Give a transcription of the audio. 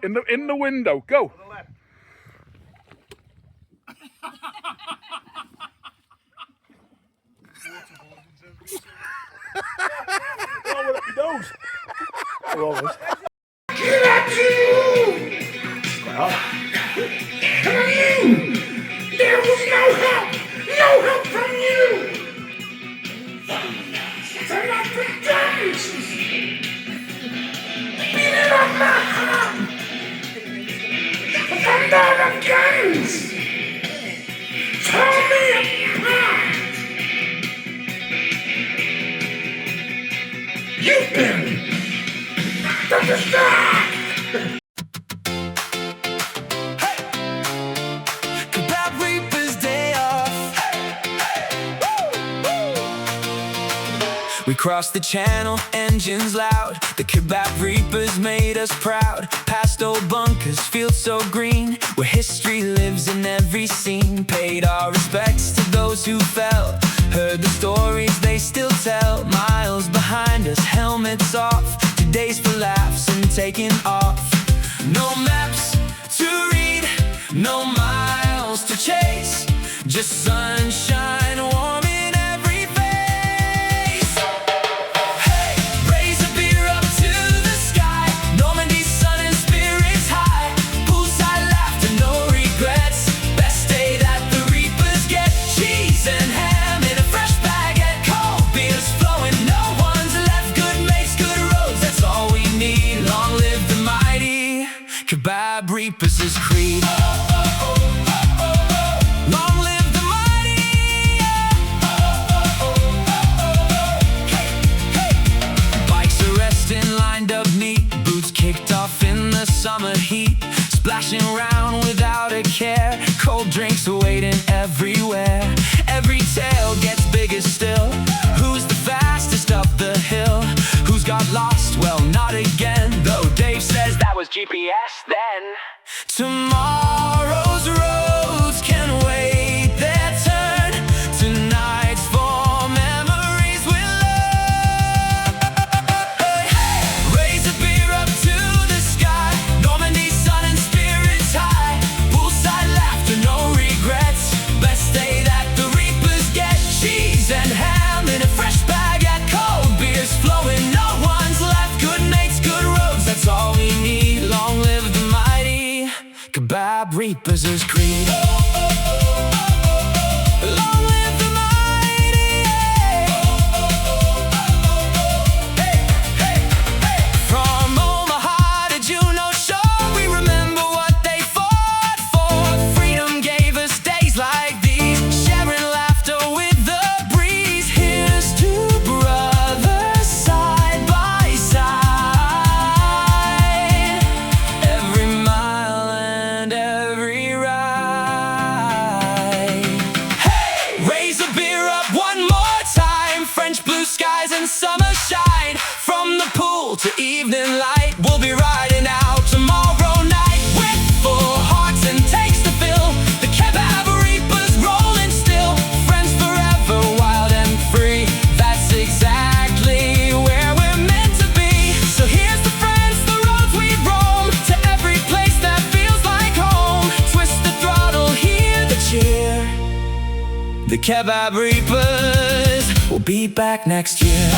In the window, go. There was no help from you. The electric guns beating on my heart. The thunder of guns tore me apart. You've been the destroyer. We crossed the channel, engines loud. The kebab reapers made us proud. Past old bunkers, fields so green, where history lives in every scene. Paid our respects to those who fell, heard the stories they still tell. Miles behind us, helmets off, today's for laughs and taking off. No maps to read, no miles to chase, just sunshine warm in every face. Hey, raise a beer up to the sky, Normandy's sun and spirits high. Poolside laughter, no regrets, best day that the reapers get. Cheese and ham in a fresh baguette, cold beers flowing, no one's left. Good mates, good roads, that's all we need. Long live the mighty kebab reapers is creed. Long live the mighty. Bikes are resting, lined up neat, boots kicked off in the summer heat, splashing around without a care. Cold drinks waiting everywhere. Every tale gets bigger still. Who's the fastest up the hill? Who's got lost? Well, not again, though Dave says that was GPS then. Tomorrow's roads can wait their turn. Tonight's for memories we'll learn. Raise a beer up to the sky, Normandy sun and spirits high. Poolside laughter, no regrets, best day that the reapers get. Cheese and ham in a fresh baguette, cold beers flowing, no one's left. Good mates, good roads, that's all we need. Long live the mighty kebab reapers is creed. Long live the mighty. Hey, hey, hey. From Omaha to Juneau Shore, we remember what they fought for. Freedom gave us days like these, sharing laughter with the breeze. Here's to brothers side by side, every mile and every ride. Hey, raise a beer up one more time. French blue skies and summer shine. From the pool to evening light, we'll be riding out tomorrow night with full hearts and takes to fill. The kebab reapers rolling still, friends forever, wild and free. That's exactly where we're meant to be. So here's the friends, the roads we roam, to every place that feels like home. Twist the throttle, hear the cheer. The kebab reapers will be back next year.